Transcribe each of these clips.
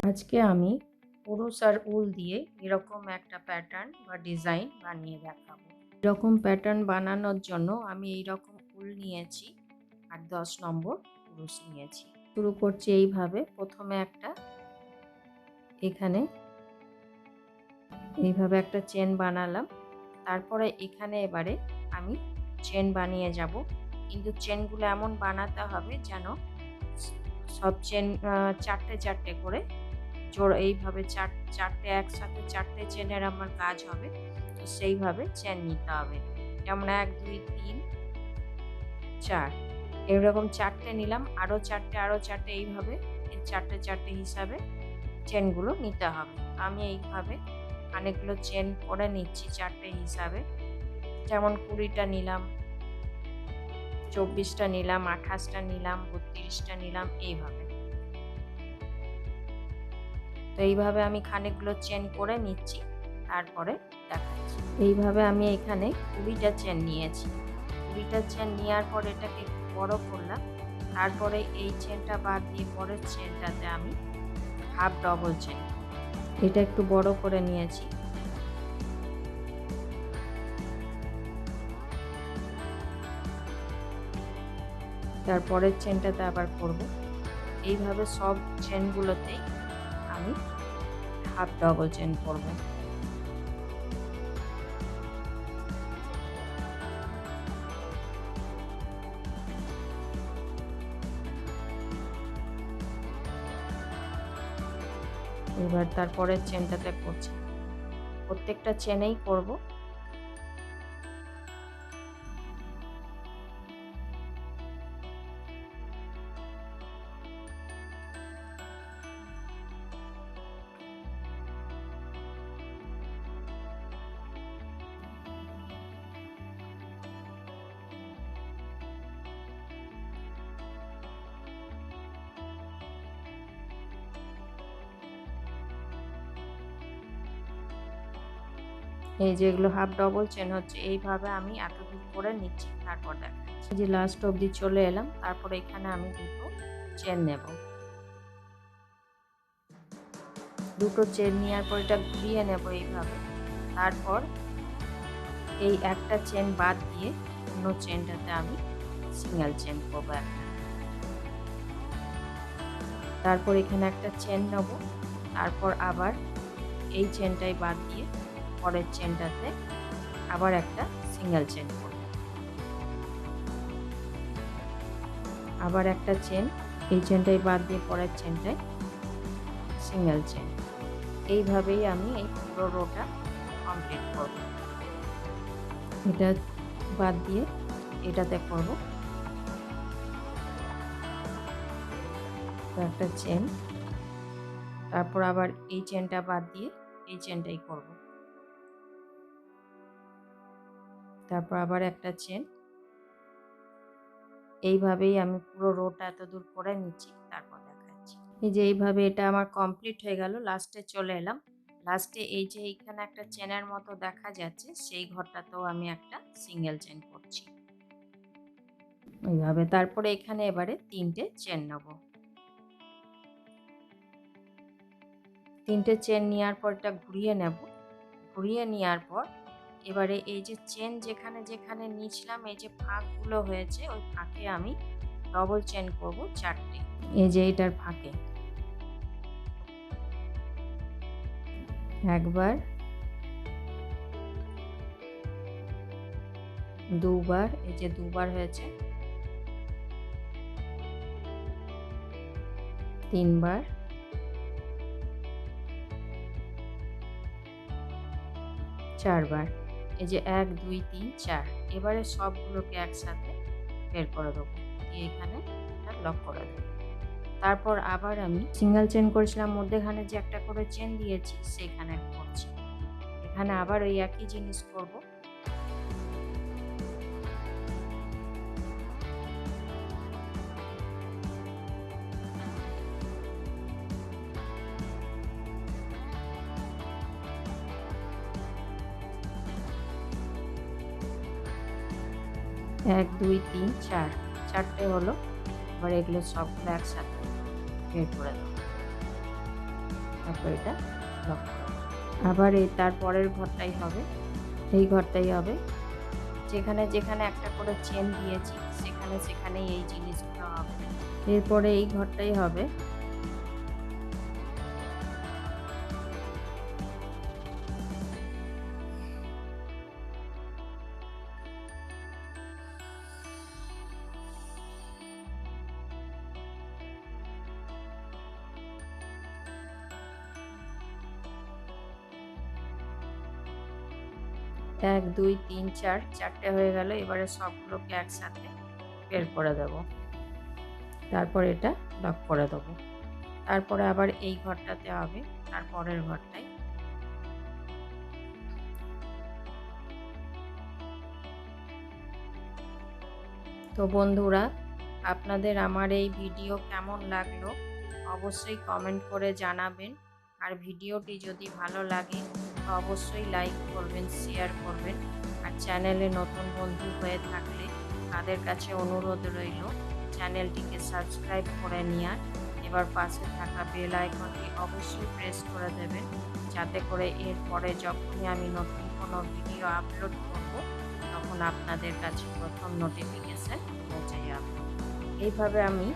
আজকে আমি কুরুশ আর উল দিয়ে এরকম একটা প্যাটার্ন বা ডিজাইন বানিয়ে দেখাবো। এরকম প্যাটার্ন বানানোর জন্য আমি এইরকম উল নিয়েছি আর 10 নম্বর কুরুশ নিয়েছি। শুরু করছি এইভাবে। প্রথমে এখানে এইভাবে একটা চেন বানালাম। তারপরে এখানে এবারে আমি চেন বানিয়ে যাব, কিন্তু চেনগুলো এমন বানাতে হবে যেন সব চেন চারটে চারটে করে জোড়া, এইভাবে চারটে একসাথে চারটে চেনের আমার কাজ হবে। তো সেইভাবে চেন নিতে হবে, যেমন 1 2 3 4 এরকম চারটে নিলাম, আরও চারটে এইভাবে এই চারটে চারটে হিসাবে চেনগুলো নিতে হবে। আমি এইভাবে অনেকগুলো চেন করে নিচ্ছি চারটে হিসাবে, যেমন 20টা নিলাম, 24টা নিলাম, 28টা নিলাম, 32টা নিলাম, এইভাবে। তো এইভাবে আমি খানিকগুলো চেন করে নিচ্ছি, তারপরে দেখাচ্ছি। এইভাবে আমি এখানে 20টা চেন নিয়েছি। 20টা চেন নেওয়ার পর এটাকে একটু বড় করলাম। তারপরে এই চেনটা বাদ দিয়ে পরের চেনটাতে আমি হাফ ডবল চেন, এটা একটু বড় করে নিয়েছি। তারপরের চেনটাতে আবার করব। এইভাবে সব চেনগুলোতেই আমি হাফ ডবল চেন করব। এবার তারপরের চেনটাতে করছি, প্রত্যেকটা চেনেই করব। এই যেগুলো হাফ ডবল চেন হচ্ছে, এইভাবে আমি এতদূর করে নিচ্ছি, তারপর দেখাচ্ছি। যে লাস্ট অবধি চলে এলাম, তারপরে এখানে আমি দুটো চেন নেব। দুটো চেন নেওয়ার পর এটা ঘুরিয়ে নেব এইভাবে। তারপর এই একটা চেন বাদ দিয়ে অন্য চেনটাতে আমি সিঙ্গেল চেন করবো একটা। তারপর এখানে একটা চেন নেব, তারপর আবার এই চেনটাই বাদ দিয়ে পরের চেনটাতে আবার একটা সিঙ্গেল চেন করব। আবার একটা চেন, এই চেনটাই বাদ দিয়ে পরের চেনটায় সিঙ্গেল চেন। এইভাবেই আমি এই পুরো রোটা কমপ্লিট করব। এটা বাদ দিয়ে এটাতে করব একটা চেন, তারপর আবার এই চেনটা বাদ দিয়ে এই চেনটাই করব। তারপর আবার একটা চেন। এইভাবেই আমি পুরো রোটা এত দূর করে নিচ্ছি, তারপর দেখাচ্ছি। এই যে এইভাবে এটা আমার কমপ্লিট হয়ে গেল। লাস্টে চলে এলাম। লাস্টে এই যে এইখানে একটা চেনের মতো দেখা যাচ্ছে, সেই ঘরটাতেও আমি একটা সিঙ্গেল চেন করছি এইভাবে। তারপরে এখানে এবারে 3টে চেন নেব। 3টে চেন নেওয়ার পর এটা ঘুরিয়ে নেব। ঘুরিয়ে নেওয়ার পর এবারে এই যে চেন যেখানে যেখানে নিয়েছিলাম, এই যে ফাঁকগুলো হয়েছে, ওই ফাঁকে আমি ডবল চেন করব 4টে। এই যে এটার ফাঁকে একবার, দুবার, এই যে দুবার হয়েছে, 3বার, 4বার। এই যে 1 2 3 4। এবারে সবগুলোকে একসাথে বের করে দেবো, দিয়ে এখানে এটা লক করে দেবো। তারপর আবার আমি সিঙ্গেল চেন করেছিলাম, মধ্যেখানে যে একটা করে চেন দিয়েছি সেখানে করছি। এখানে আবার ওই একই জিনিস করব। এক দুই তিন চার, চারটে হলো। এবার এগুলো সবগুলো একসাথে বের করে দেবো। তারপর এটা লক করব। আবার এই তারপরের ঘরটাই হবে, এই ঘরটাই হবে। যেখানে যেখানে একটা করে চেন দিয়েছি সেখানে সেখানেই এই জিনিসগুলো হবে। এরপরে এই ঘরটাই হবে। এক দুই তিন চার, চারটে হয়ে গেল। এবারে সবগুলোকে একসাথে বের করে দেব, তারপর এটা লক করে দেবো। তারপরে আবার এই ঘরটাতে হবে, তারপরের ঘরটাই। তো বন্ধুরা, আপনাদের আমার এই ভিডিও কেমন লাগলো অবশ্যই কমেন্ট করে জানাবেন। আর ভিডিওটি যদি ভালো লাগে তো অবশ্যই লাইক করবেন, শেয়ার করবেন। আর চ্যানেলে নতুন বন্ধু হয়ে থাকলে তাদের কাছে অনুরোধ রইল চ্যানেলটিকে সাবস্ক্রাইব করে নেওয়ার। এবার পাশে থাকা বেল আইকনটি অবশ্যই প্রেস করে দেবেন, যাতে করে এরপরে যখনই আমি নতুন কোনো ভিডিও আপলোড করব তখন আপনাদের কাছে প্রথম নোটিফিকেশন পৌঁছে যাবে। এইভাবে আমি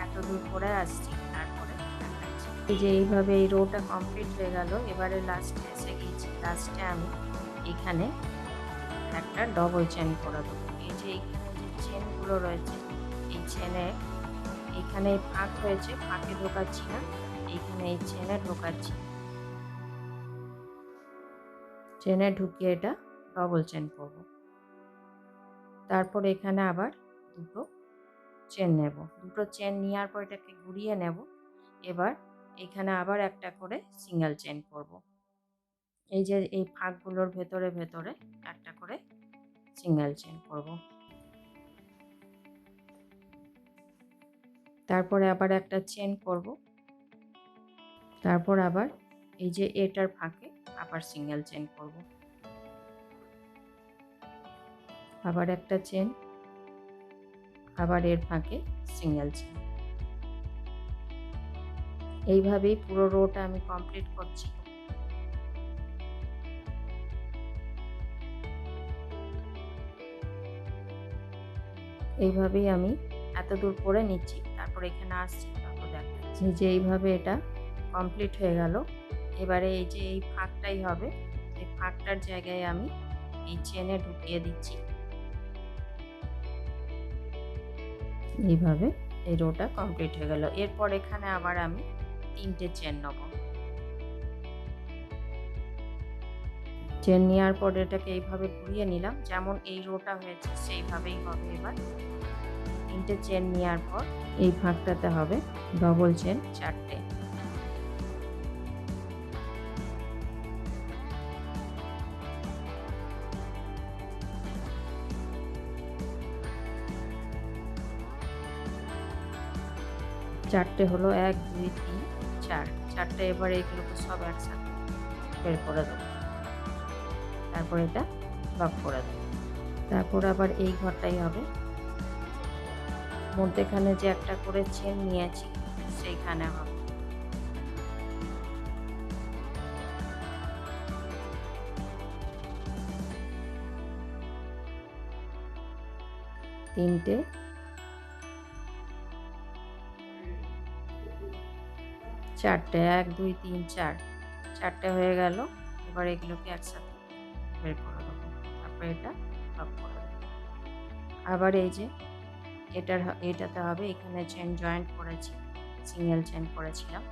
এত দূর করে আসছি, তারপরে দেখাচ্ছি। এই যে এইভাবে এই রোটা কমপ্লিট হয়ে গেল। এবারে লাস্টে এসে গিয়েছি। লাস্টে আমি এখানে একটা ডবল চেন করে দেবো। এই যে এইখানে যে চেনগুলো রয়েছে, এই চেনে এইখানে ফাঁক হয়েছে, ফাঁকে ঢোকাচ্ছি না, এইখানে এই চেনে ঢোকাচ্ছি। চেনে ঢুকিয়ে এটা ডবল চেন করব। তারপর এখানে আবার দুটো চেন নেব। দুটো চেন নেওয়ার পর এটাকে ঘুরিয়ে নেব। এবার এখানে আবার একটা করে সিঙ্গেল চেন করব। এই যে এই ফাঁকগুলোর ভেতরে ভেতরে একটা করে সিঙ্গেল চেন করব। তারপরে আবার একটা চেন করব। তারপর আবার এই যে এটার ফাঁকে আবার সিঙ্গেল চেন করব। আবার একটা চেন, আবার এর ফাঁকে সিঙ্গেল চেন। এইভাবেই পুরো রোটা আমি কমপ্লিট করছি। এইভাবেই আমি এত দূর করে নিচ্ছি, তারপর এখানে আসছি, তারপর দেখাচ্ছি যে এইভাবে এটা কমপ্লিট হয়ে গেল। এবারে এই যে এই ফাঁকটাই হবে, এই ফাঁকটার জায়গায় আমি এই চেনে ঢুকিয়ে দিচ্ছি। এইভাবে এই রোটা কমপ্লিট হয়ে গেল। এরপর এখানে আবার আমি তিনটে চেন নেব। চেন নেওয়ার পর এটাকে এইভাবে ঘুরিয়ে নিলাম, যেমন এই রোটা হয়েছে সেইভাবেই হবে। এবার তিনটে চেন নেওয়ার পর এই ফাঁকটাতে হবে ডবল চেন চারটে। চারটে হলো, এক দুই তিন চার, চারটে। এবার এইগুলোকে সব একসাথে বের করে দেবো, তারপর এটা লক করে দেবো। তারপর আবার এই ঘরটাই হবে। মধ্যেখানে যে একটা করে চেন নিয়েছি সেইখানে হবে। তিনটে, চারটে, এক দুই তিন চার, চারটে হয়ে গেল। এবার এগুলোকে একসাথে বের করে দেবো, তারপর এটা লক করে দেবো। আবার এই যে এটাতে হবে, এখানে চেন জয়েন্ট করেছি, সিঙ্গেল চেন করেছিলাম।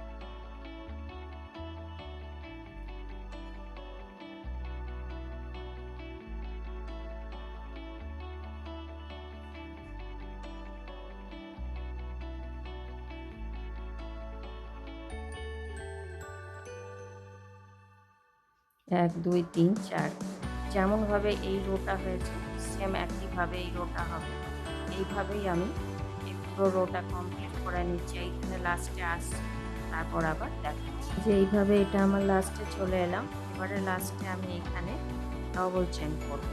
এক দুই তিন চার, যেমনভাবে এই রোটা হয়েছে সেম একইভাবে এই রোটা হবে। এইভাবেই আমি এই পুরো রোটা কমপ্লিট করে নিচ্ছি। এইখানে লাস্টে আসছি, তারপর আবার দেখাচ্ছি যে এইভাবে এটা আমার লাস্টে চলে এলাম। এবারে লাস্টে আমি এখানে ডবল চেন করব।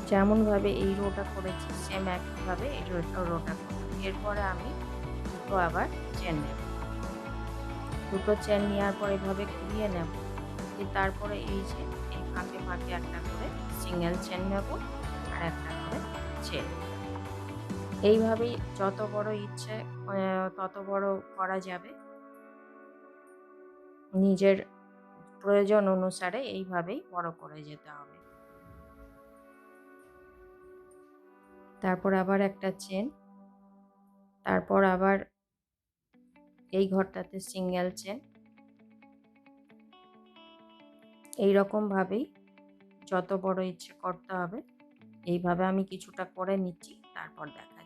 যেমনভাবে এই রোটা করেছি সেম একইভাবে এই রোটা করব। এরপরে আমি দুটো আবার চেন নেব। দুটো চেন নেওয়ার পর এভাবে ঘুরিয়ে নেব। তারপরে এই যে এই ফাঁকে ফাঁকে একটা করে সিঙ্গেল চেন নেব আর একটা করে চেন। এইভাবেই যত বড় ইচ্ছে তত বড় করা যাবে। নিজের প্রয়োজন অনুসারে এইভাবেই বড় করে যেতে হবে। তারপর আবার একটা চেন, তারপর আবার এই ঘরটাতে সিঙ্গেল চেন। এই রকম ভাবেই যত বড় ইচ্ছে করতে হবে। এইভাবে আমি কিছুটা করে নিচ্ছি, তারপর দেখা